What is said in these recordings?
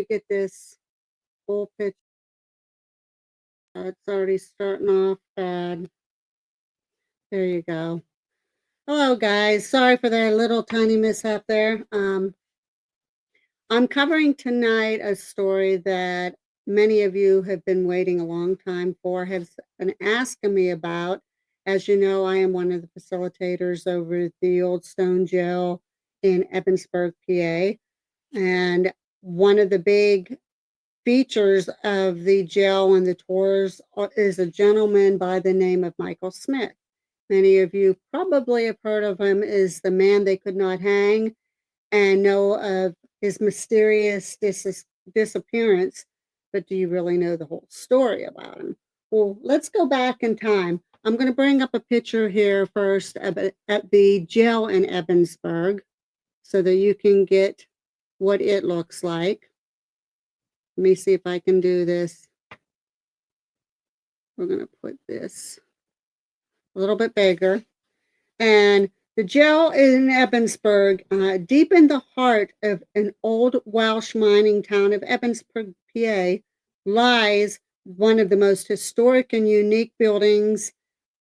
me get this full picture. It's already starting off bad. There you go. Hello, guys. Sorry for that little tiny mishap there. I'm covering tonight a story that many of you have been waiting a long time for, have been asking me about. As you know, I am one of the facilitators over at the Old Stone Jail in Evansburg, PA. And one of the big features of the jail and the tours is a gentleman by the name of Michael Smith. Many of you probably have heard of him as the man they could not hang and know of his mysterious disappearance. But do you really know the whole story about him? Well, let's go back in time. I'm going to bring up a picture here first at the jail in Evansburg so that you can get what it looks like. Let me see if I can do this. We're going to put this a little bit bigger. And the jail in Evansburg, deep in the heart of an old Welsh mining town of Evansburg, PA, lies one of the most historic and unique buildings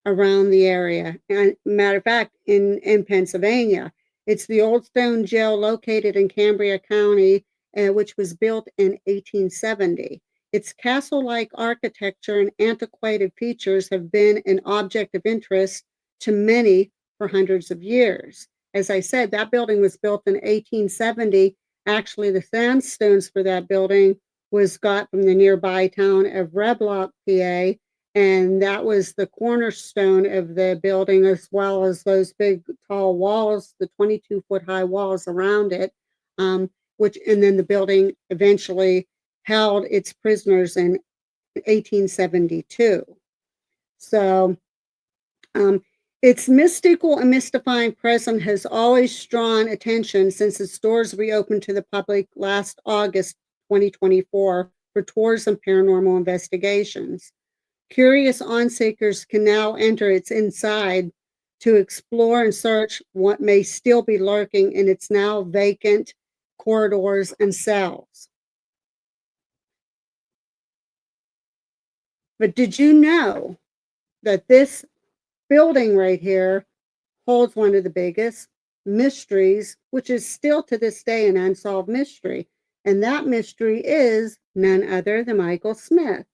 around the area. And matter of fact, in Pennsylvania, it's the Old Stone Jail located in Cambria County, which was built in 1870. Its castle-like architecture and antiquated features have been an object of interest to many for hundreds of years. As I said, that building was built in 1870. Actually, the sandstones for that building was got from the nearby town of Reblock, PA, and that was the cornerstone of the building, as well as those big, tall walls, the 22-foot high walls around it, and then the building eventually held its prisoners in 1872. So its mystical and mystifying presence has always drawn attention since its doors reopened to the public last August 2024 for tours and paranormal investigations. Curious on-seekers can now enter its inside to explore and search what may still be lurking in its now vacant corridors and cells. But did you know that this building right here holds one of the biggest mysteries, which is still to this day an unsolved mystery? And that mystery is none other than Michael Smith.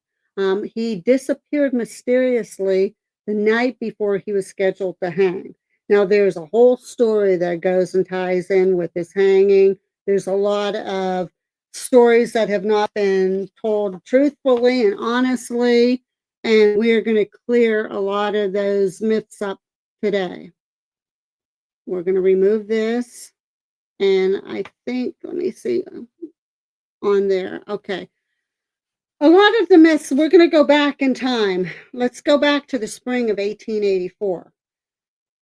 He disappeared mysteriously the night before he was scheduled to hang. Now, there's a whole story that goes and ties in with this hanging. There's a lot of stories that have not been told truthfully and honestly, and we are going to clear a lot of those myths up today. We're going to remove this, and I think, let me see, on there. Okay. A lot of the myths, we're going to go back in time. Let's go back to the spring of 1884.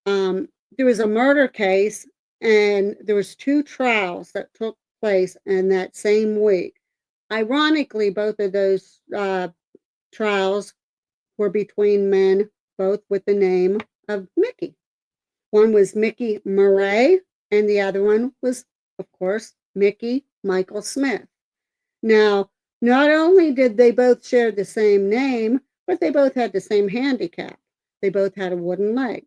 There was a murder case, and there was 2 trials that took place in that same week. Ironically, both of those trials were between men, both with the name of Mickey. One was Mickey Murray, and the other one was, of course, Mickey Michael Smith. Now, not only did they both share the same name, but they both had the same handicap. They both had a wooden leg.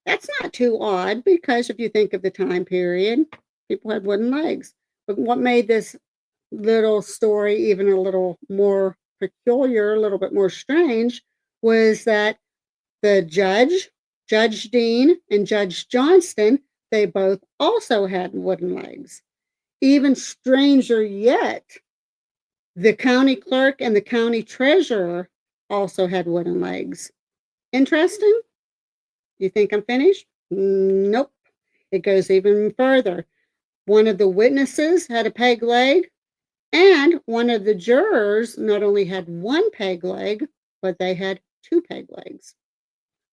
That's not too odd because if you think of the time period, people had wooden legs. But what made this little story even a little more peculiar, a little bit more strange, was that the judge, Judge Dean, and Judge Johnston, they both also had wooden legs. Even stranger yet, the county clerk and the county treasurer also had wooden legs. Interesting? You think I'm finished? Nope. It goes even further. One of the witnesses had a peg leg, and one of the jurors not only had one peg leg, but they had 2 peg legs.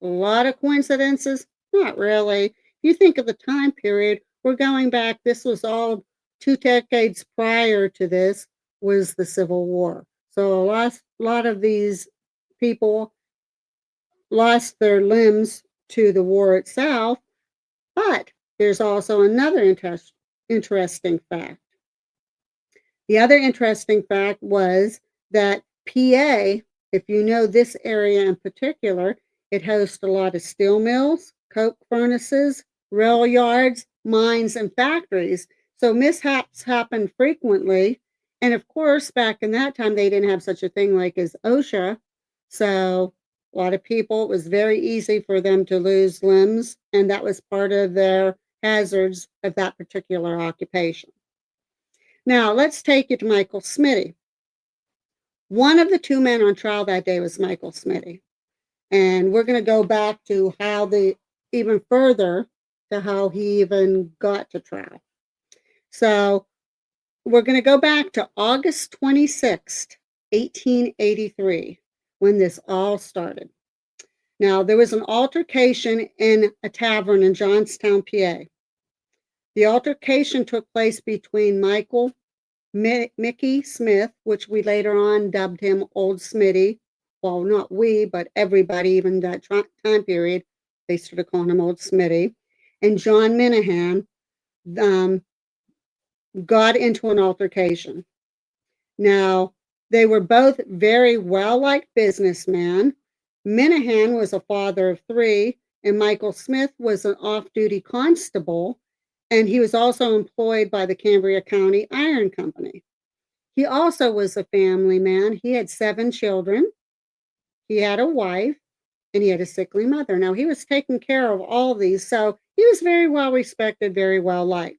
A lot of coincidences? Not really. If you think of the time period, we're going back, this was all 2 decades prior to this was the Civil War. So a lot of these people lost their limbs to the war itself, but there's also another interesting fact. The other interesting fact was that PA, if you know this area in particular, it hosts a lot of steel mills, coke furnaces, rail yards, mines, and factories. So mishaps happen frequently. And of course, back in that time, they didn't have such a thing like as OSHA. So a lot of people, it was very easy for them to lose limbs. And that was part of their hazards of that particular occupation. Now, let's take you to Michael Smitty. One of the two men on trial that day was Michael Smitty. And we're going to go back to how even further to how he even got to trial. So we're going to go back to August 26th, 1883, when this all started. Now, there was an altercation in a tavern in Johnstown, PA. The altercation took place between Michael Mickey Smith, which we later on dubbed him Old Smitty. Well, not we, but everybody, even that time period, they started calling him Old Smitty. And John Minahan got into an altercation. Now, they were both very well-liked businessmen. Minahan was a father of three, and Michael Smith was an off-duty constable, and he was also employed by the Cambria County Iron Company. He also was a family man. He had 7 children. He had a wife, and he had a sickly mother. Now, he was taking care of all of these, so he was very well respected, very well liked.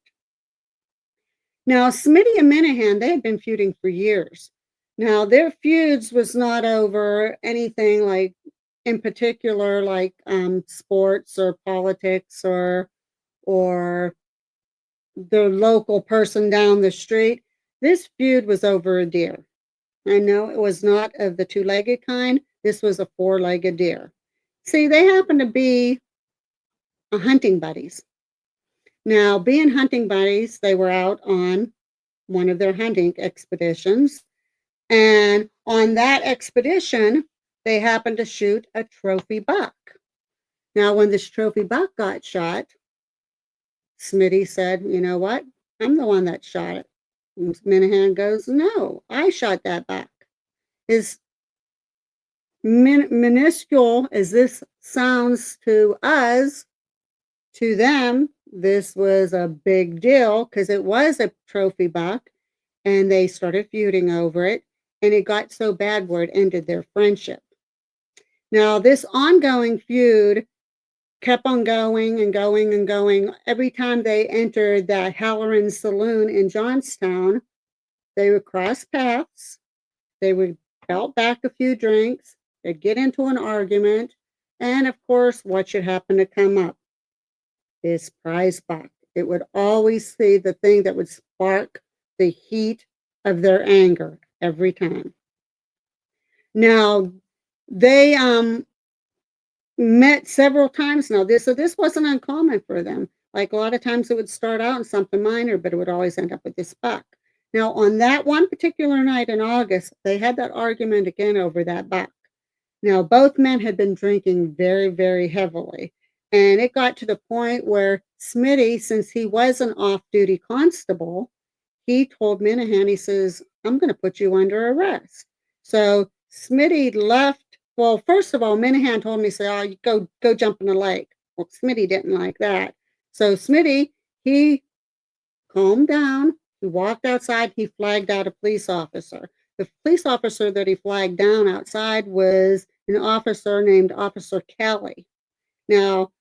Now, Smitty and Minahan, they had been feuding for years. Now, their feuds was not over anything like, in particular, like sports or politics or the local person down the street. This feud was over a deer. I know it was not of the 2-legged kind. This was a 4-legged deer. See, they happened to be hunting buddies. Now, being hunting buddies, they were out on one of their hunting expeditions. And on that expedition, they happened to shoot a trophy buck. Now, when this trophy buck got shot, Smitty said, you know what? I'm the one that shot it. And Minahan goes, no, I shot that buck. As minuscule as this sounds to us, to them, this was a big deal because it was a trophy buck, and they started feuding over it, and it got so bad where it ended their friendship. Now, this ongoing feud kept on going and going and going. Every time they entered that Halloran Saloon in Johnstown, they would cross paths. They would belt back a few drinks. They'd get into an argument. And of course, what should happen to come up? This prize buck. It would always be the thing that would spark the heat of their anger every time. Now, they met several times now. So this wasn't uncommon for them. Like a lot of times it would start out in something minor, but it would always end up with this buck. Now, on that one particular night in August, they had that argument again over that buck. Now, both men had been drinking very, very heavily. And it got to the point where Smitty, since he was an off-duty constable, he told Minahan, he says, I'm going to put you under arrest. So Smitty left. Well, first of all, Minahan told me, say, oh, you go jump in the lake. Well, Smitty didn't like that. So Smitty, he calmed down. He walked outside. He flagged out a police officer. The police officer that he flagged down outside was an officer named Officer Kelly. Now,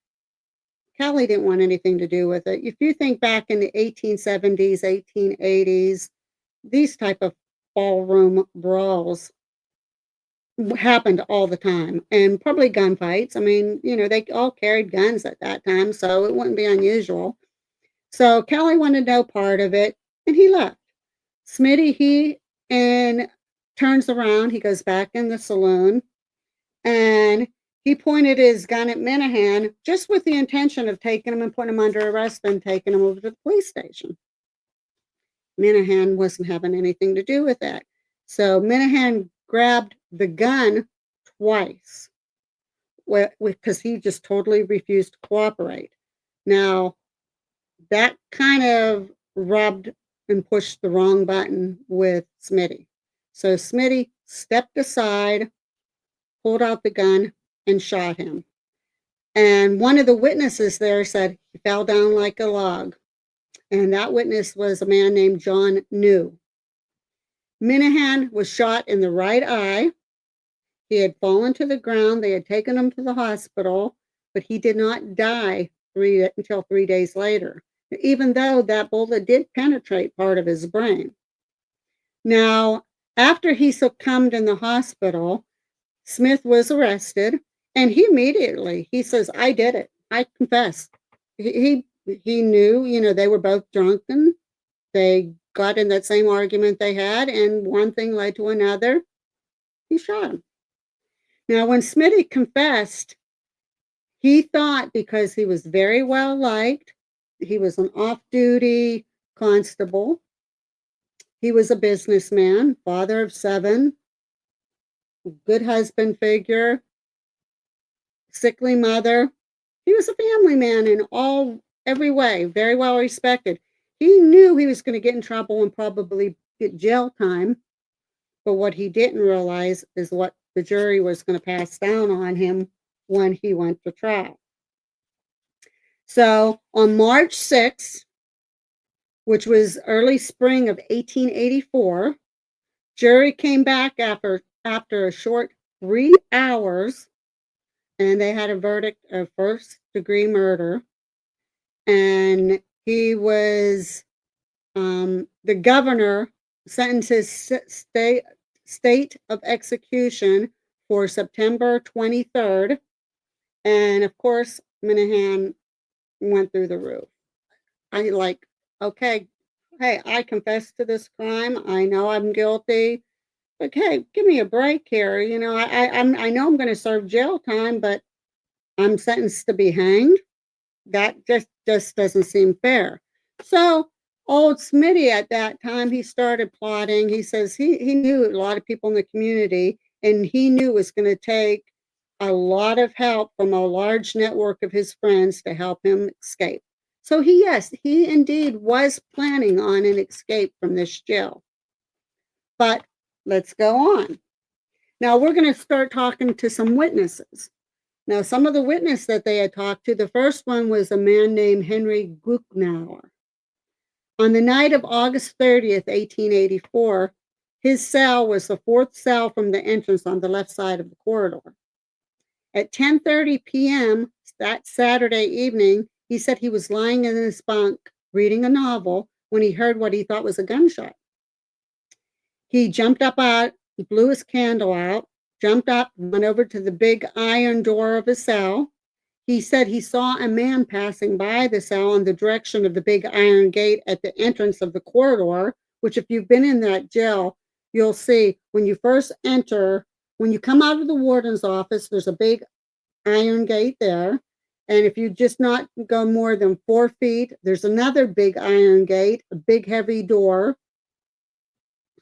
Kelly didn't want anything to do with it. If you think back in the 1870s, 1880s, these type of ballroom brawls happened all the time, and probably gunfights. I mean, they all carried guns at that time, so it wouldn't be unusual. So Kelly wanted no part of it, and he left. Smitty, he turns around. He goes back in the saloon, and he pointed his gun at Minahan just with the intention of taking him and putting him under arrest and taking him over to the police station. Minahan wasn't having anything to do with that. So Minahan grabbed the gun twice because he just totally refused to cooperate. Now, that kind of rubbed and pushed the wrong button with Smitty. So Smitty stepped aside, pulled out the gun, and shot him. And one of the witnesses there said he fell down like a log. And that witness was a man named John New. Minahan was shot in the right eye. He had fallen to the ground. They had taken him to the hospital, but he did not die until 3 days later, even though that bullet did penetrate part of his brain. Now, after he succumbed in the hospital, Smith was arrested, and he says, "I did it. I confess." He knew, they were both drunken. They got in that same argument they had, and one thing led to another. He shot him. Now, when Smitty confessed, he thought because he was very well liked, he was an off-duty constable, he was a businessman, father of 7, good husband figure, sickly mother. He was a family man in every way, very well respected. He knew he was going to get in trouble and probably get jail time, but what he didn't realize is what the jury was going to pass down on him when he went to trial. So on March 6th, which was early spring of 1884, jury came back after a short 3 hours, and they had a verdict of first-degree murder. And he was, the governor sentenced his state of execution for September 23rd. And of course, Minahan went through the roof. Okay, hey, I confess to this crime. I know I'm guilty. But hey, give me a break here. I know I'm going to serve jail time, but I'm sentenced to be hanged. That just doesn't seem fair. So old Smitty at that time, he started plotting. He says he knew a lot of people in the community, and he knew it was going to take a lot of help from a large network of his friends to help him escape. So he indeed was planning on an escape from this jail. But let's go on. Now we're going to start talking to some witnesses. Now, some of the witnesses that they had talked to, the first one was a man named Henry Gucknauer. On the night of August 30th, 1884, his cell was the 4th cell from the entrance on the left side of the corridor. At 10:30 p.m. that Saturday evening, he said he was lying in his bunk reading a novel when he heard what he thought was a gunshot. He jumped up out, blew his candle out, jumped up, went over to the big iron door of his cell. He said he saw a man passing by the cell in the direction of the big iron gate at the entrance of the corridor, which if you've been in that jail, you'll see when you first enter, when you come out of the warden's office, there's a big iron gate there. And if you just not go more than 4 feet, there's another big iron gate, a big heavy door.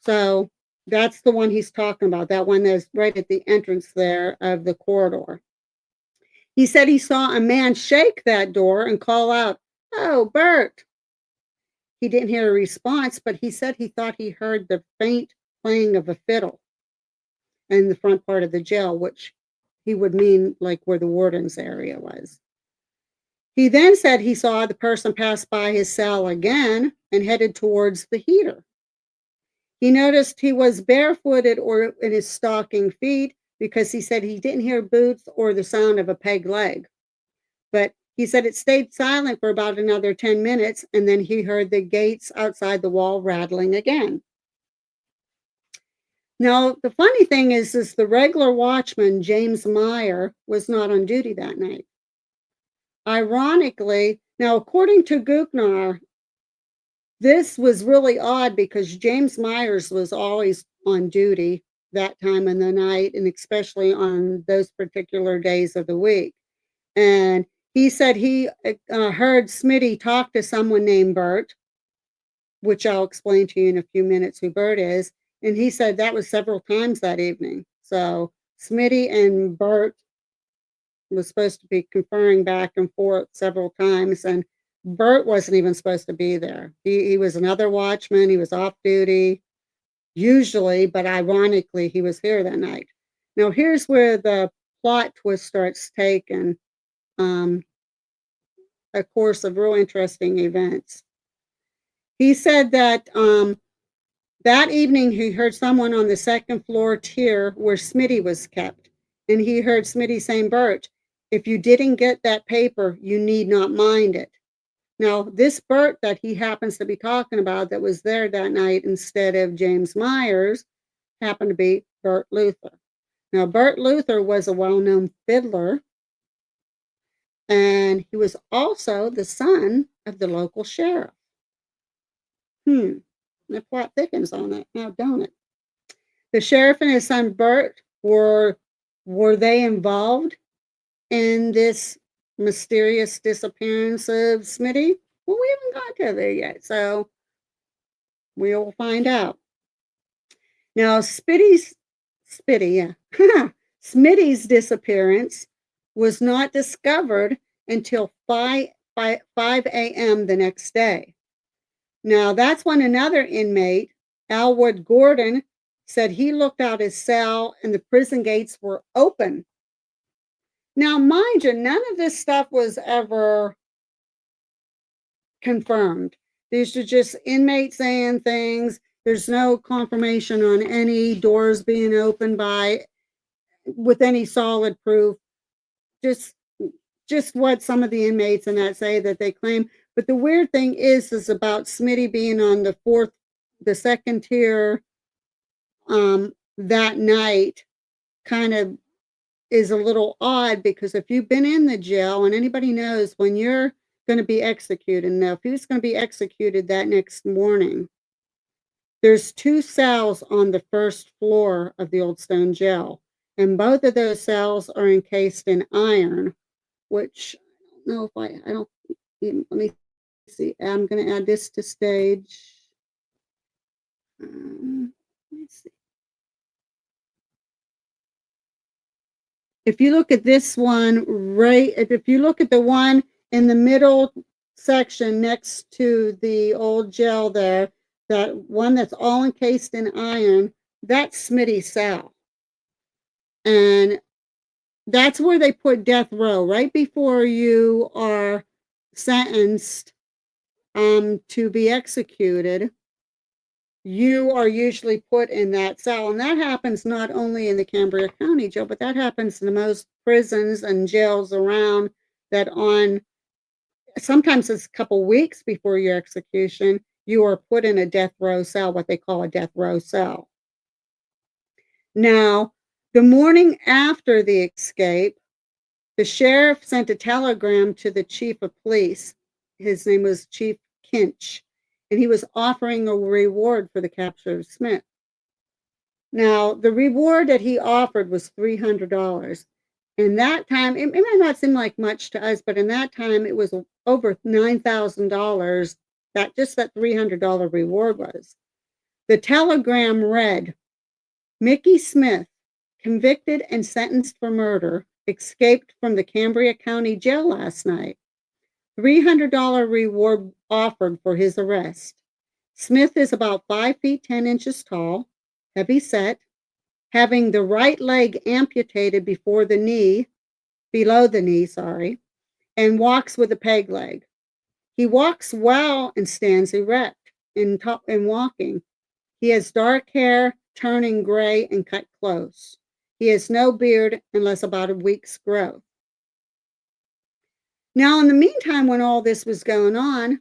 So that's the one he's talking about, that one that's right at the entrance there of the corridor. He said he saw a man shake that door and call out, "Oh, Bert." He didn't hear a response, but he said he thought he heard the faint playing of a fiddle in the front part of the jail, which he would mean like where the warden's area was. He then said he saw the person pass by his cell again and headed towards the heater. He noticed he was barefooted or in his stocking feet because he said he didn't hear boots or the sound of a peg leg. But he said it stayed silent for about another 10 minutes, and then he heard the gates outside the wall rattling again. Now, the funny thing is the regular watchman, James Meyer, was not on duty that night. Ironically, now according to Gucknauer, this was really odd because James Myers was always on duty that time of the night, and especially on those particular days of the week. And he said he heard Smitty talk to someone named Bert, which I'll explain to you in a few minutes who Bert is. And he said that was several times that evening. So Smitty and Bert was supposed to be conferring back and forth several times. And Bert wasn't even supposed to be there. He was another watchman. He was off duty usually, but ironically, he was here that night. Now, here's where the plot twist starts taking a course of real interesting events. He said that that evening he heard someone on the second floor tier where Smitty was kept, and he heard Smitty saying, "Bert, if you didn't get that paper, you need not mind it." Now, this Bert that he happens to be talking about that was there that night instead of James Myers happened to be Bert Luther. Now, Bert Luther was a well-known fiddler, and he was also the son of the local sheriff. The plot thickens on that now, don't it? The sheriff and his son Bert were they involved in this mysterious disappearance of Smitty? Well, we haven't got to there yet, so we'll find out. Now, Smitty's disappearance was not discovered until 5 a.m. the next day. Now, that's when another inmate, Alwood Gordon, said he looked out his cell and the prison gates were open. Now, mind you, none of this stuff was ever confirmed. These are just inmates saying things. There's no confirmation on any doors being opened with any solid proof. Just what some of the inmates and that say that they claim. But the weird thing is about Smitty being on the second tier that night kind of is a little odd, because if you've been in the jail, and anybody knows when you're going to be executed, now if he was going to be executed that next morning, there's 2 cells on the first floor of the old stone jail, and both of those cells are encased in iron, which I don't know if I don't, let me see, I'm going to add this to stage. Let's see. If you look at this one, if you look at the one in the middle section next to the old jail there, that one that's all encased in iron, that's Smitty's cell. And that's where they put death row, right before you are sentenced to be executed. You are usually put in that cell, and that happens not only in the Cambria County Jail, but that happens in most prisons and jails around, that sometimes it's a couple weeks before your execution, you are put in a death row cell, what they call a death row cell. Now, the morning after the escape, the sheriff sent a telegram to the chief of police. His name was Chief Kinch, and he was offering a reward for the capture of Smith. Now, the reward that he offered was $300. In that time, it might not seem like much to us, but in that time, it was over $9,000 that just that $300 reward was. The telegram read, Mickey Smith, convicted and sentenced for murder, escaped from the Cambria County Jail last night. $300 reward offered for his arrest. Smith is about 5 feet 10 inches tall, heavy set, having the right leg amputated below the knee, and walks with a peg leg. He walks well and stands erect in walking. He has dark hair, turning gray and cut close. He has no beard unless about a week's growth. Now, in the meantime, when all this was going on,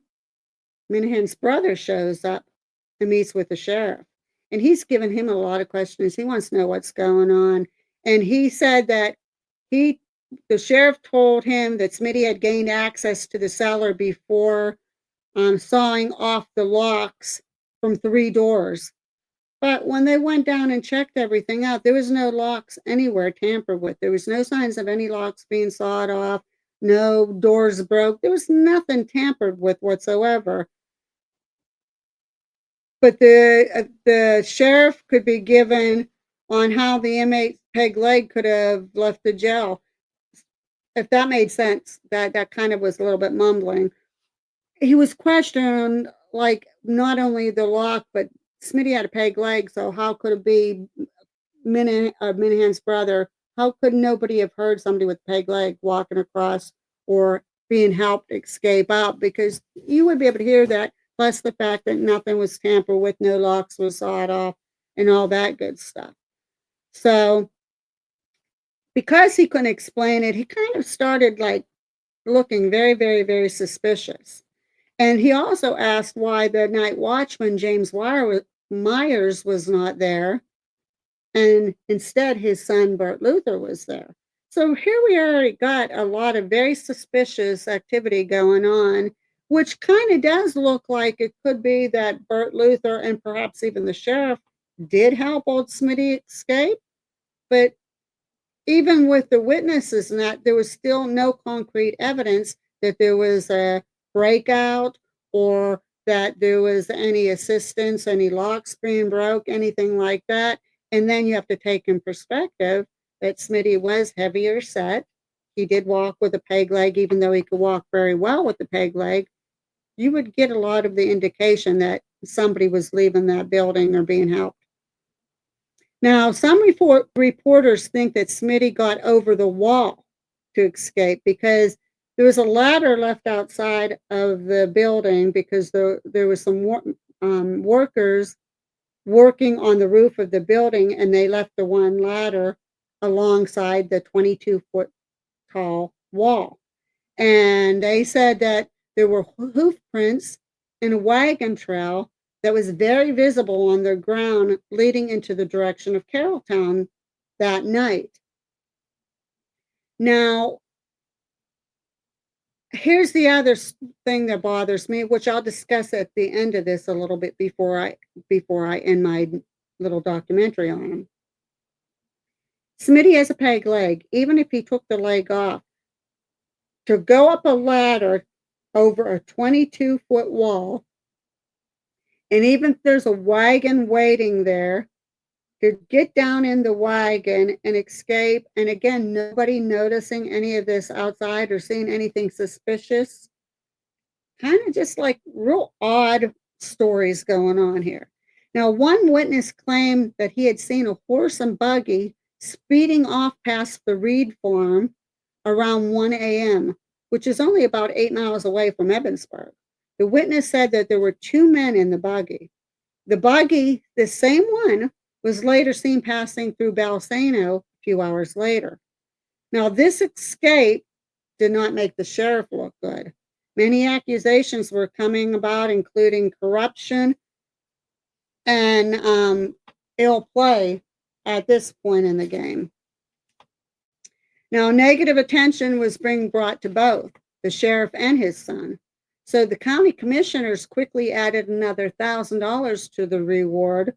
Minahan's brother shows up and meets with the sheriff. And he's given him a lot of questions. He wants to know what's going on. And he said that the sheriff told him that Smitty had gained access to the cellar before sawing off the locks from 3 doors. But when they went down and checked everything out, there was no locks anywhere tampered with. There was no signs of any locks being sawed off, no doors broke. There was nothing tampered with whatsoever. But the sheriff could be given on how the inmate's peg leg could have left the jail. If that made sense, that kind of was a little bit mumbling. he was questioned, like, not only the lock, but Smitty had a peg leg, so how could it be Minahan's brother? How could nobody have heard somebody with a peg leg walking across or being helped escape out? Because you would be able to hear that, plus the fact that nothing was tampered with, no locks was sawed off, and all that good stuff. So, because he couldn't explain it, he kind of started, like, looking very, very, very suspicious. And he also asked why the night watchman, Myers, was not there, and instead his son, Bert Luther, was there. So here we already got a lot of very suspicious activity going on, which kind of does look like it could be that Bert Luther and perhaps even the sheriff did help old Smitty escape. But even with the witnesses and that, there was still no concrete evidence that there was a breakout or that there was any assistance, any locks being broke, anything like that. And then you have to take in perspective that Smitty was heavier set. He did walk with a peg leg, even though he could walk very well with the peg leg. You would get a lot of the indication that somebody was leaving that building or being helped. Now, some reporters think that Smitty got over the wall to escape because there was a ladder left outside of the building because there was some workers working on the roof of the building, and they left the one ladder alongside the 22-foot tall wall. And they said that there were hoof prints in a wagon trail that was very visible on the ground leading into the direction of Carrolltown that night. Now, here's the other thing that bothers me, which I'll discuss at the end of this a little bit before I end my little documentary on him. Smitty has a peg leg. Even if he took the leg off, to go up a ladder over a 22-foot wall, and even if there's a wagon waiting there, to get down in the wagon and escape, and again, nobody noticing any of this outside or seeing anything suspicious, kind of just like real odd stories going on here. Now, one witness claimed that he had seen a horse and buggy speeding off past the Reed farm around 1 a.m., which is only about 8 miles away from Evansburg. The witness said that there were two men in the buggy. The buggy, the same one, was later seen passing through Balsano a few hours later. Now, this escape did not make the sheriff look good. Many accusations were coming about, including corruption and ill play at this point in the game. Now, negative attention was being brought to both the sheriff and his son. So the county commissioners quickly added another $1,000 to the reward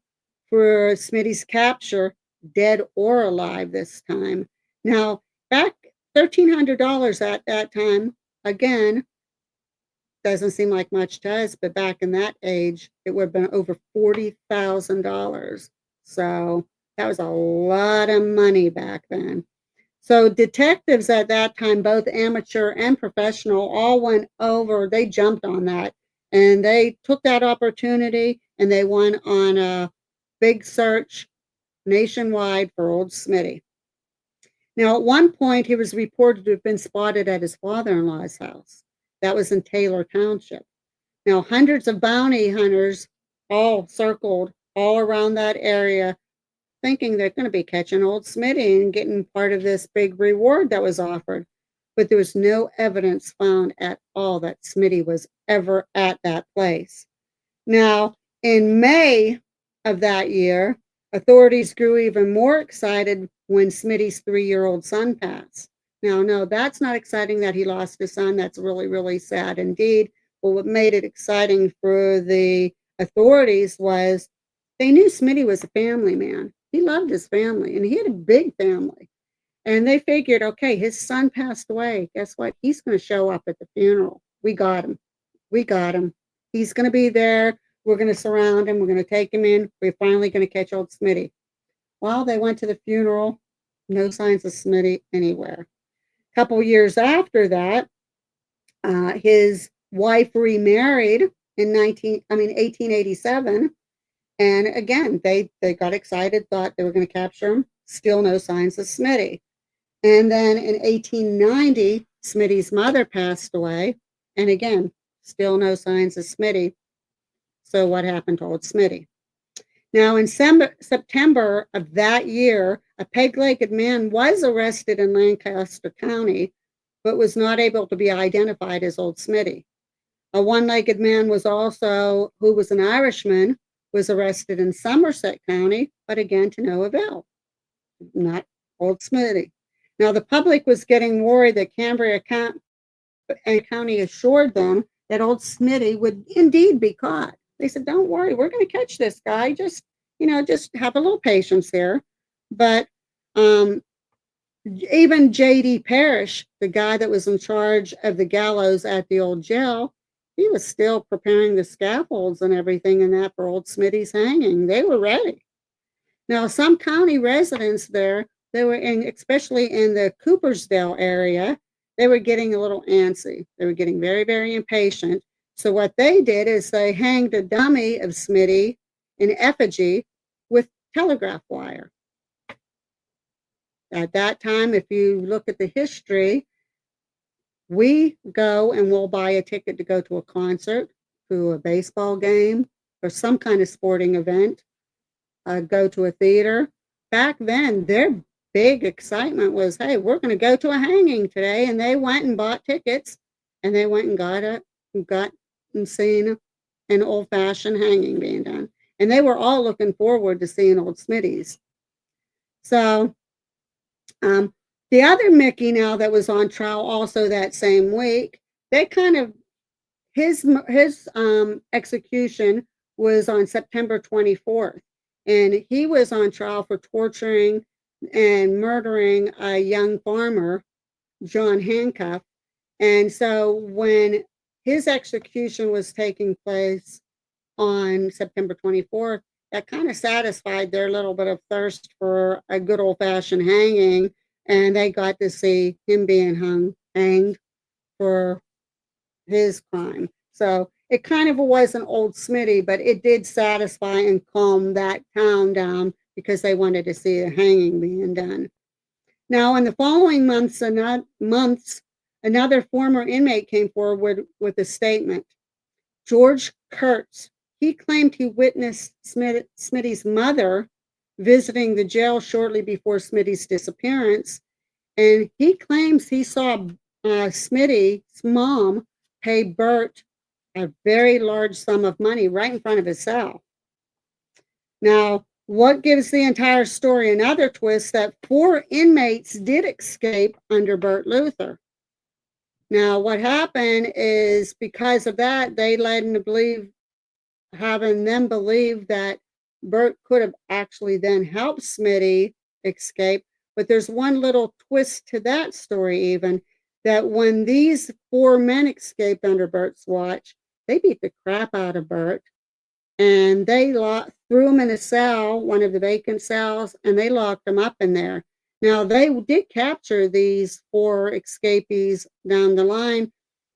for Smitty's capture, dead or alive this time. Now, back $1,300 at that time, again, doesn't seem like much to us, but back in that age, it would have been over $40,000. So that was a lot of money back then. So detectives at that time, both amateur and professional, all went over, they jumped on that, and they took that opportunity and they went on a big search nationwide for old Smitty. Now, at one point, he was reported to have been spotted at his father-in-law's house. That was in Taylor Township. Now, hundreds of bounty hunters all circled all around that area, thinking they're going to be catching old Smitty and getting part of this big reward that was offered. But there was no evidence found at all that Smitty was ever at that place. Now, in May of that year, authorities grew even more excited when Smitty's 3-year-old son passed. Now, no, that's not exciting that he lost his son. That's really, really sad indeed. But what made it exciting for the authorities was they knew Smitty was a family man. He loved his family, and he had a big family. And they figured, okay, his son passed away. Guess what? He's going to show up at the funeral. We got him. We got him. He's going to be there. We're going to surround him. We're going to take him in. We're finally going to catch old Smitty. Well, they went to the funeral. No signs of Smitty anywhere. A couple years after that, his Wife remarried in 1887, and again they got excited, thought they were going to capture him. Still no signs of Smitty. And then in 1890, Smitty's mother passed away, and again, still no signs of Smitty. So what happened to old Smitty? Now, in September of that year, a peg-legged man was arrested in Lancaster County, but was not able to be identified as old Smitty. A one-legged man was also, who was an Irishman, was arrested in Somerset County, but again to no avail. Not old Smitty. Now, the public was getting worried that Cambria County assured them that old Smitty would indeed be caught. They said, don't worry, we're going to catch this guy. Just have a little patience here. But even J.D. Parrish, the guy that was in charge of the gallows at the old jail, he was still preparing the scaffolds and everything and that for old Smitty's hanging. They were ready. Now, some county residents there, they were especially in the Coopersdale area, they were getting a little antsy. They were getting very, very impatient. So what they did is they hanged a dummy of Smitty in effigy with telegraph wire. At that time, if you look at the history, we go and we'll buy a ticket to go to a concert, to a baseball game, or some kind of sporting event, go to a theater. Back then, their big excitement was, hey, we're going to go to a hanging today. And they went and bought tickets, and they went and got and seen an old-fashioned hanging being done. And they were all looking forward to seeing old Smitty's. So the other Mickey now that was on trial also that same week, they kind of, his execution was on September 24th. And he was on trial for torturing and murdering a young farmer, John Hancock. And so when his execution was taking place on September 24th, that kind of satisfied their little bit of thirst for a good old-fashioned hanging, and they got to see him being hanged for his crime. So it kind of was an old Smitty, but it did satisfy and calm that town down because they wanted to see a hanging being done. Now, in the following months, another former inmate came forward with a statement. George Kurtz, he claimed he witnessed Smitty's mother visiting the jail shortly before Smitty's disappearance, and he claims he saw Smitty's mom pay Bert a very large sum of money right in front of his cell. Now, what gives the entire story another twist that 4 inmates did escape under Bert Luther. Now, what happened is because of that, they led them to believe, having them believe that Bert could have actually then helped Smitty escape. But there's one little twist to that story even, that when these 4 men escaped under Bert's watch, they beat the crap out of Bert, and they threw him in a cell, one of the vacant cells, and they locked him up in there. Now, they did capture these 4 escapees down the line,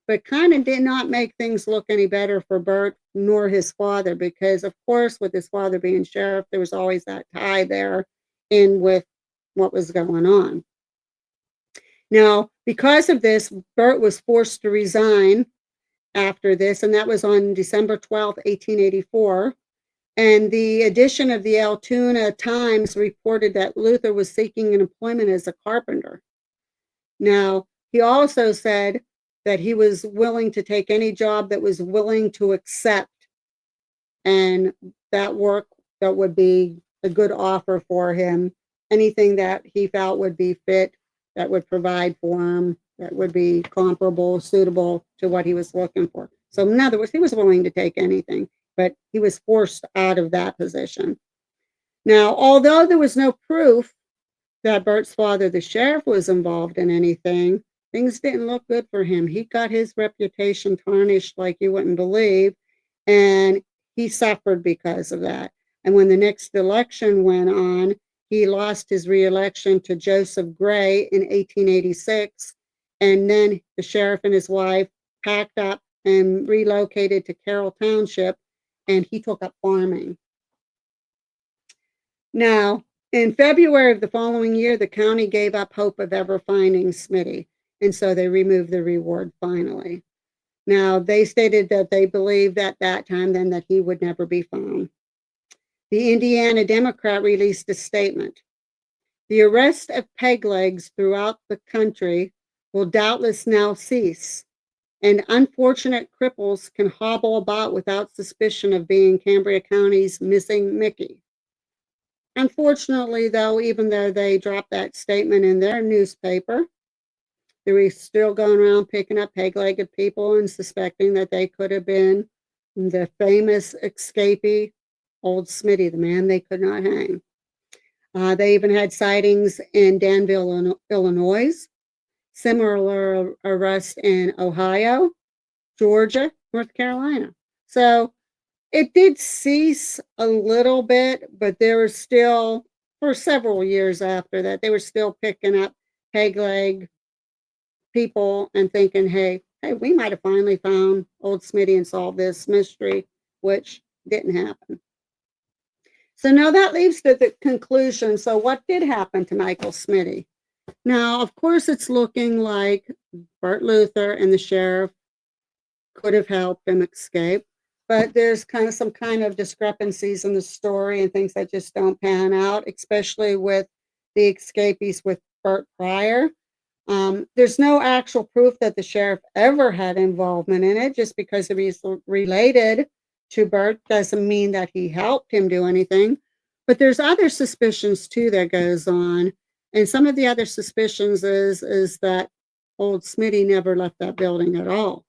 but kind of did not make things look any better for Bert nor his father, because, of course, with his father being sheriff, there was always that tie there in with what was going on. Now, because of this, Bert was forced to resign after this, and that was on December 12th, 1884. And the edition of the Altoona Times reported that Luther was seeking an employment as a carpenter. Now, he also said that he was willing to take any job that was willing to accept, and that work that would be a good offer for him, anything that he felt would be fit, that would provide for him, that would be comparable, suitable to what he was looking for. So in other words, he was willing to take anything, but he was forced out of that position. Now, although there was no proof that Bert's father, the sheriff, was involved in anything, things didn't look good for him. He got his reputation tarnished like you wouldn't believe, and he suffered because of that. And when the next election went on, he lost his re-election to Joseph Gray in 1886, and then the sheriff and his wife packed up and relocated to Carroll Township, and he took up farming. Now, in February of the following year, the county gave up hope of ever finding Smitty, and so they removed the reward finally. Now, they stated that they believed at that time then that he would never be found. The Indiana Democrat released a statement. The arrest of peg legs throughout the country will doubtless now cease, and unfortunate cripples can hobble about without suspicion of being Cambria County's missing Mickey. Unfortunately, though, even though they dropped that statement in their newspaper, they were still going around picking up peg-legged people and suspecting that they could have been the famous escapee, old Smitty, the man they could not hang. They even had sightings in Danville, Illinois, similar arrests in Ohio, Georgia, North Carolina. So it did cease a little bit, but there was still, for several years after that, they were still picking up peg leg people and thinking, hey, we might have finally found old Smitty and solved this mystery, which didn't happen. So now that leads to the conclusion. So what did happen to Michael Smitty? Now, of course, it's looking like Bert Luther and the sheriff could have helped him escape, but there's some kind of discrepancies in the story and things that just don't pan out, especially with the escapees with Bert Pryor. There's no actual proof that the sheriff ever had involvement in it. Just because he's related to Bert doesn't mean that he helped him do anything. But there's other suspicions too that goes on. And some of the other suspicions is that old Smitty never left that building at all.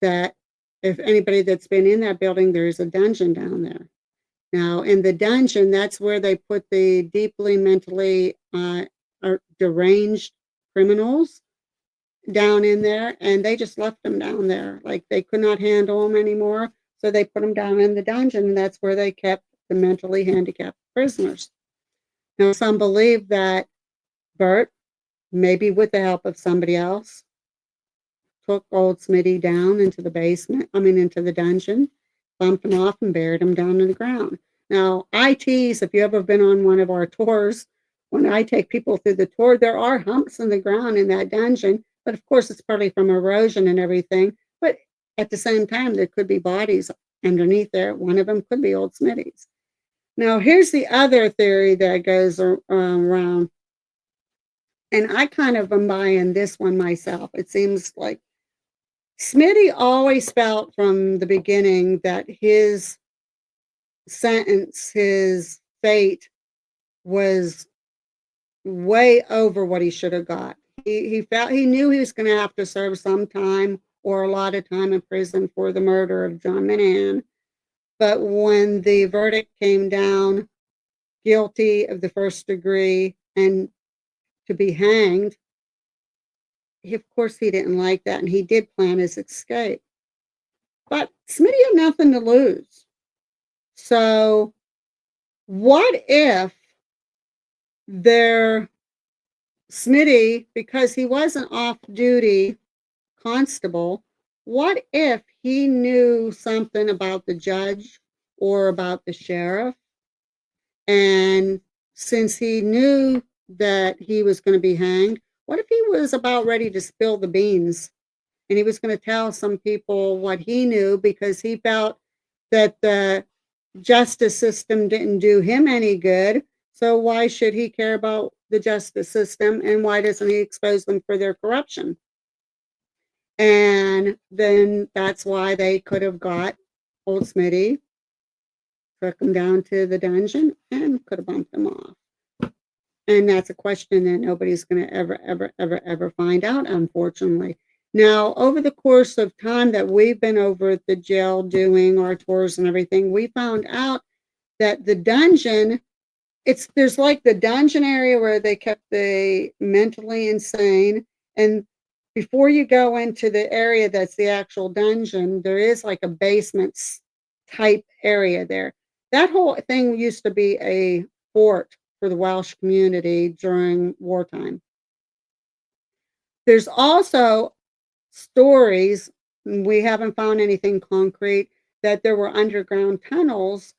That if anybody that's been in that building, there's a dungeon down there. Now, in the dungeon, that's where they put the deeply mentally deranged criminals down in there, and they just left them down there. Like they could not handle them anymore, so they put them down in the dungeon, and that's where they kept the mentally handicapped prisoners. Now, some believe that Bert, maybe with the help of somebody else, took old Smitty down into the into the dungeon, bumped him off and buried him down in the ground. Now, ITs, if you ever been on one of our tours, when I take people through the tour, there are humps in the ground in that dungeon, but of course it's partly from erosion and everything. But at the same time, there could be bodies underneath there. One of them could be old Smitty's. Now, here's the other theory that goes around, and I kind of am buying this one myself. It seems like Smitty always felt from the beginning that his sentence, his fate, was way over what he should have got. He knew he was going to have to serve some time or a lot of time in prison for the murder of John Minahan. But when the verdict came down, guilty of the first degree and to be hanged, of course he didn't like that, and he did plan his escape. But Smitty had nothing to lose. So what if Smitty, because he was an off-duty constable, what if he knew something about the judge or about the sheriff? And since he knew that he was going to be hanged, what if he was about ready to spill the beans? And he was going to tell some people what he knew because he felt that the justice system didn't do him any good. So why should he care about the justice system, and why doesn't he expose them for their corruption? And then that's why they could have got old Smitty, took him down to the dungeon, and could have bumped him off. And that's a question that nobody's going to ever find out, unfortunately. Now, over the course of time that we've been over at the jail doing our tours and everything, we found out that the dungeon, there's like the dungeon area where they kept the mentally insane, and before you go into the area that's the actual dungeon, there is like a basement type area there. That whole thing used to be a fort for the Welsh community during wartime. There's also stories we haven't found anything concrete, that there were underground tunnels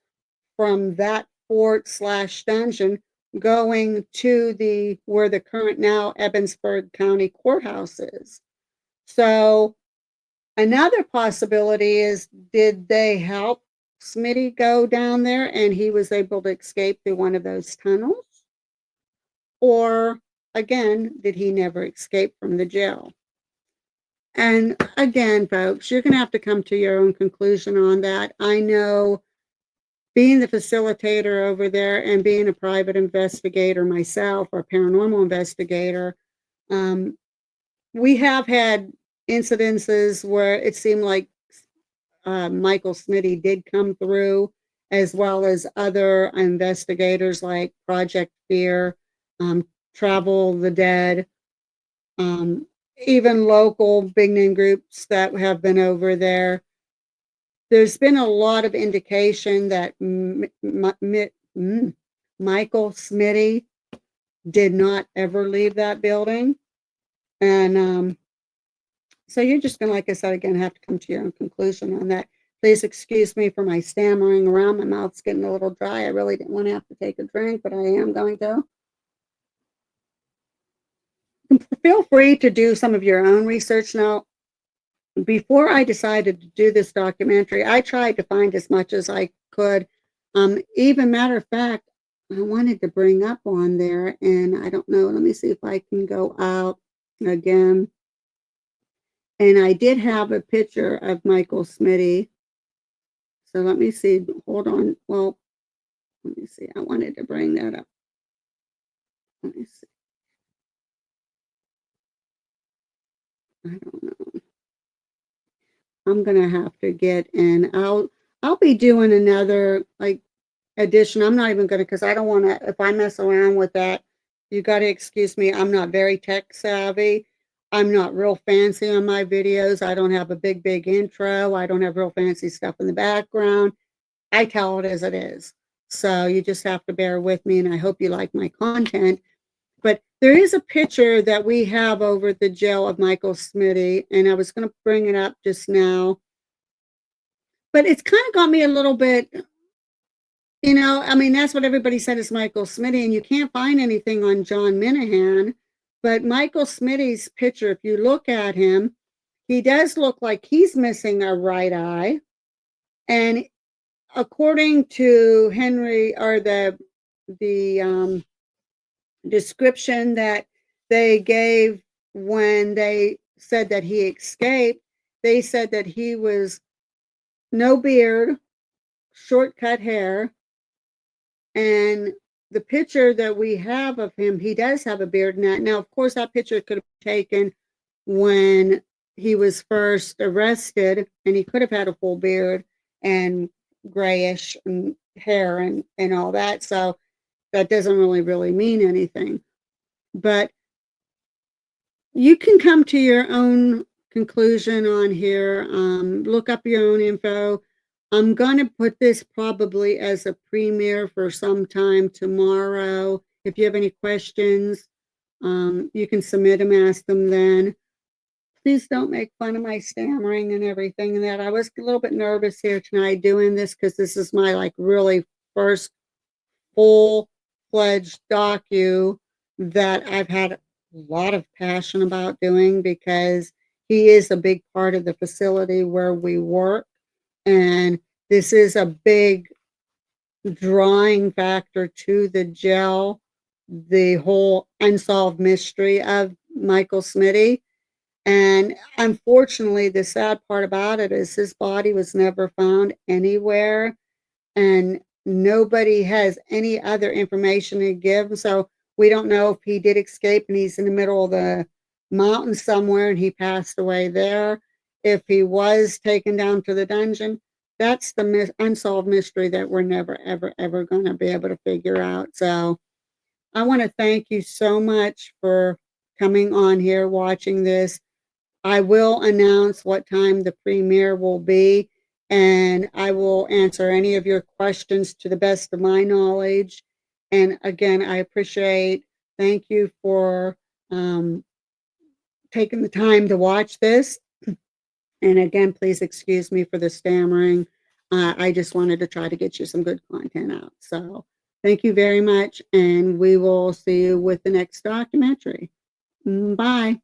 from that fort slash dungeon going to the where the current now Ebensburg County Courthouse is. So another possibility is, did they help Smitty go down there and he was able to escape through one of those tunnels? Or again, did he never escape from the jail? And again, folks, you're going to have to come to your own conclusion on that. I know, being the facilitator over there and being a private investigator myself, or paranormal investigator, we have had incidences where it seemed like Michael Smitty did come through, as well as other investigators like Project Fear, Travel the Dead, even local big name groups that have been over there. There's been a lot of indication that Michael Smitty did not ever leave that building. And so you're just going to, like I said, again, have to come to your own conclusion on that. Please excuse me for my stammering around. My mouth's getting a little dry. I really didn't want to have to take a drink, but I am going to. Feel free to do some of your own research. Now, before I decided to do this documentary, I tried to find as much as I could. Even matter of fact, I wanted to bring up on there, and I don't know, let me see if I can go out again. And I did have a picture of Michael Smitty. So let me see, hold on. Well, let me see, I wanted to bring that up. Let me see. I don't know. I'm gonna have to get in. I'll be doing another like edition. I'm not even gonna, because I don't want to. If I mess around with that, you got to excuse me. I'm not very tech savvy. I'm not real fancy on my videos. I don't have a big intro. I don't have real fancy stuff in the background. I tell it as it is. So you just have to bear with me, and I hope you like my content. But there is a picture that we have over at the jail of Michael Smitty, and I was going to bring it up just now. But it's kind of got me a little bit, I mean, that's what everybody said is Michael Smitty, and you can't find anything on John Minahan. But Michael Smitty's picture, if you look at him, he does look like he's missing a right eye. And according to Henry, or the description that they gave when they said that he escaped, they said that he was no beard, short cut hair, and the picture that we have of him, he does have a beard now. Now, of course, that picture could have been taken when he was first arrested, and he could have had a full beard and grayish and hair and all that. So that doesn't really mean anything. But you can come to your own conclusion on here. Look up your own info. I'm going to put this probably as a premiere for sometime tomorrow. If you have any questions, you can submit them, ask them then. Please don't make fun of my stammering and everything and that. I was a little bit nervous here tonight doing this, because this is my like really first full-fledged docu that I've had a lot of passion about doing, because he is a big part of the facility where we work. And this is a big drawing factor to the jail, the whole unsolved mystery of Michael Smitty. And unfortunately, the sad part about it is his body was never found anywhere, and nobody has any other information to give. So we don't know if he did escape and he's in the middle of the mountains somewhere and he passed away there. If he was taken down to the dungeon, that's the unsolved mystery that we're never, ever going to be able to figure out. So I want to thank you so much for coming on here, watching this. I will announce what time the premiere will be, and I will answer any of your questions to the best of my knowledge. And again, I thank you for taking the time to watch this. And again, please excuse me for the stammering. I just wanted to try to get you some good content out. So thank you very much, and we will see you with the next documentary. Bye.